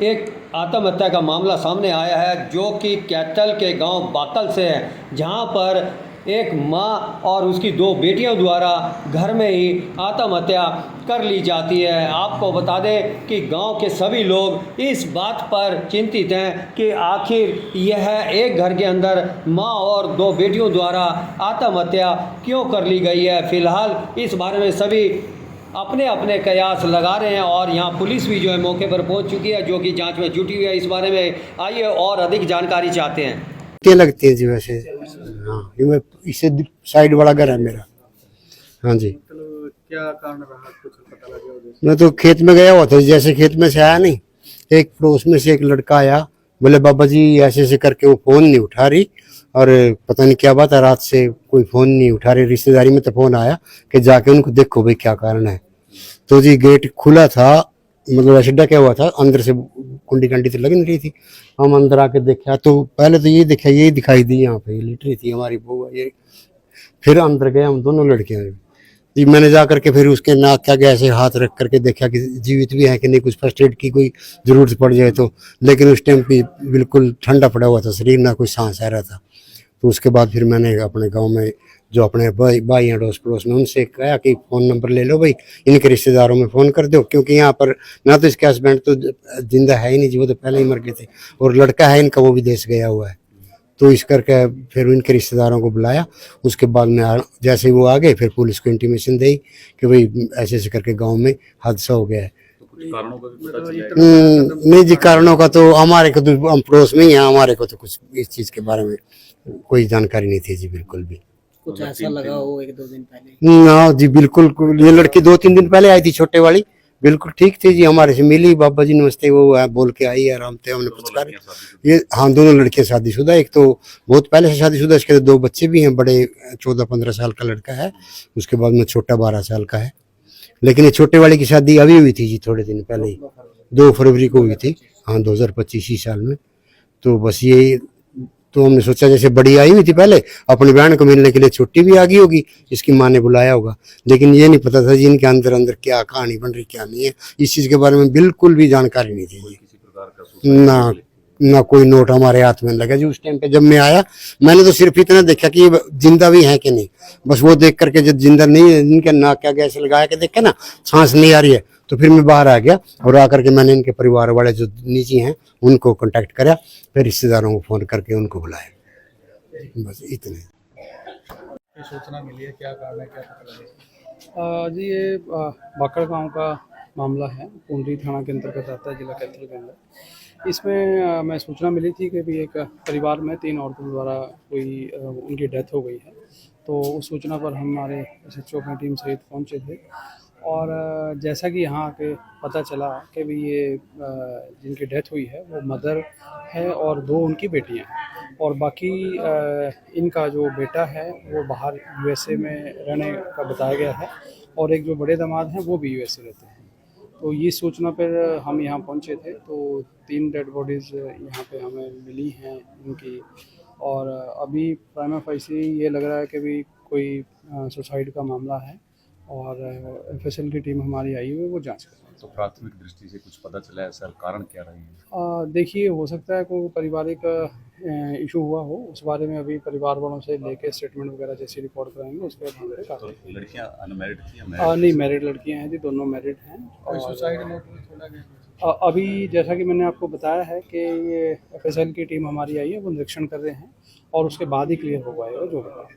एक आत्महत्या का मामला सामने आया है जो कि कैथल के गांव बातल से है, जहां पर एक मां और उसकी दो बेटियों द्वारा घर में ही आत्महत्या कर ली जाती है। आपको बता दें कि गांव के सभी लोग इस बात पर चिंतित हैं कि आखिर यह एक घर के अंदर मां और दो बेटियों द्वारा आत्महत्या क्यों कर ली गई है। फ़िलहाल इस बारे में सभी अपने अपने कयास लगा रहे हैं और यहाँ पुलिस भी जो है मौके पर पहुँच चुकी है, जो कि जांच में जुटी हुई है। इस बारे में आइए और अधिक जानकारी चाहते हैं। क्या लगती है जी वैसे? हाँ, ये इससे साइड वाला घर है मेरा। हाँ जी। मतलब क्या कारण रहा, कुछ पता लगा? मैं तो खेत में गया हुआ था, जैसे खेत में से आया नहीं, एक पड़ोस में से एक लड़का आया, बोले बाबा जी ऐसे ऐसे करके, वो फोन नहीं उठा रही और पता नहीं क्या बात है, रात से कोई फोन नहीं उठा रही। रिश्तेदारी में तो फोन आया कि जाके उनको देखो भाई क्या कारण है। तो जी गेट खुला था, मतलब ऐसे ढका हुआ था, अंदर से कुंडी कंडी तो लग नहीं रही थी। हम अंदर आके देखा तो पहले तो ये देखा, ये दिखाई दी यहाँ पे लेट रही थी हमारी बहू ये। फिर अंदर गए हम दोनों लड़कियां जी, मैंने जा करके फिर उसके नाक के आगे ऐसे हाथ रख करके देखा कि जीवित भी है कि नहीं, कुछ फर्स्ट एड की कोई जरूरत पड़ जाए तो। लेकिन उस टाइम पे बिल्कुल ठंडा पड़ा हुआ था शरीर, ना कोई सांस आ रहा था। तो उसके बाद फिर मैंने अपने गांव में जो अपने भाई अड़ोस पड़ोस में उनसे कहा कि फ़ोन नंबर ले लो भाई, इनके रिश्तेदारों में फ़ोन कर दो, क्योंकि यहाँ पर ना तो इसके हस्बैंड तो जिंदा है ही नहीं जी, वो तो पहले ही मर गए थे, और लड़का है इनका वो विदेश गया हुआ है। तो इस करके फिर उनके रिश्तेदारों को बुलाया। उसके बाद में जैसे ही वो आ गए फिर पुलिस को इंटीमेशन दी कि भाई ऐसे ऐसे करके गाँव में हादसा हो गया है। कारणों का भी पता चला? नहीं जी, कारणों का तो हमारे को तो, हम पड़ोस में ही हैं, हमारे को तो कुछ इस चीज़ के बारे में कोई जानकारी नहीं थी जी, बिल्कुल भी। कुछ ऐसा लगा हो एक दो दिन पहले? ना जी बिल्कुल, ये लड़की 2-3 दिन पहले आई थी, छोटे वाली, बिल्कुल ठीक थी जी, हमारे से मिली, बाबा जी नमस्ते, वो बोल के आई, आराम थे, हमने पुचकार। ये हाँ, दोनों लड़कियां शादीशुदा, एक तो बहुत पहले से शादीशुदा, इसके तो 2 बच्चे भी हैं, बड़े 14-15 साल का लड़का है, उसके बाद में छोटा 12 साल का है। लेकिन ये छोटे वाले की शादी अभी हुई थी जी, थोड़े दिन पहले ही, 2 फरवरी को हुई थी, हाँ 2025 साल में। तो बस ये, तो हमने सोचा जैसे बड़ी आई हुई थी पहले, अपनी बहन को मिलने के लिए छोटी भी आ गई होगी, इसकी माँ ने बुलाया होगा। लेकिन ये नहीं पता था जी इनके अंदर अंदर क्या कहानी बन रही क्या नहीं है, इस चीज़ के बारे में बिल्कुल भी जानकारी नहीं थी जी। ना ना कोई नोट हमारे हाथ में लगा जी उस टाइम पे। जब मैं आया मैंने तो सिर्फ इतना देखा कि ये जिंदा भी है कि नहीं, बस वो देख करके जब जिंदा नहीं है, इनके नाक क्या गैस लगा के देखे ना सांस नहीं आ रही है, तो फिर मैं बाहर आ गया और आकर के मैंने इनके परिवार वाले जो नीचे हैं उनको कांटेक्ट करा, फिर रिश्तेदारों को फोन करके उनको बुलाया, बस इतने। सूचना मिली है, क्या कारण है, क्या पता लगा? जी ये बाकड़ गांव का मामला है, पुंडी थाना के अंतर्गत आता है, जिला कैथल के अंदर। इसमें मैं सूचना मिली थी कि भी एक परिवार में 3 औरतों द्वारा कोई उनकी डेथ हो गई है। तो उस सूचना पर हमारे SHO की टीम सहित पहुंचे थे और जैसा कि यहाँ आके पता चला कि भी ये जिनकी डेथ हुई है वो मदर है और 2 उनकी बेटियाँ हैं, और बाकी इनका जो बेटा है वो बाहर USA में रहने का बताया गया है, और एक जो बड़े दामाद हैं वो भी USA रहते हैं। तो ये सूचना पर हम यहाँ पहुँचे थे, तो 3 डेड बॉडीज़ यहाँ पे हमें मिली हैं इनकी, और अभी प्राइमा फेसी ये लग रहा है कि भी कोई सुसाइड का मामला है, और FSL की टीम हमारी आई हुई है, वो जांच कर रही है। तो प्राथमिक दृष्टि से कुछ पता चला है सर, कारण क्या रही है? देखिए, हो सकता है कोई पारिवारिक इशू हुआ हो, उस बारे में अभी परिवार वालों से लेके स्टेटमेंट वगैरह जैसे रिकॉर्ड कराएंगे उसके बाद हम तो लड़कियां अनमैरिड थी या नहीं, मैरिड लड़कियां हैं जी, दोनों मैरिड हैं। और सुसाइड नोट में छोड़ा गया? अभी जैसा कि मैंने आपको बताया है कि ये FSL की टीम हमारी आई है, वो निरीक्षण कर रहे हैं और उसके बाद ही क्लियर हो पाएगा जो होगा।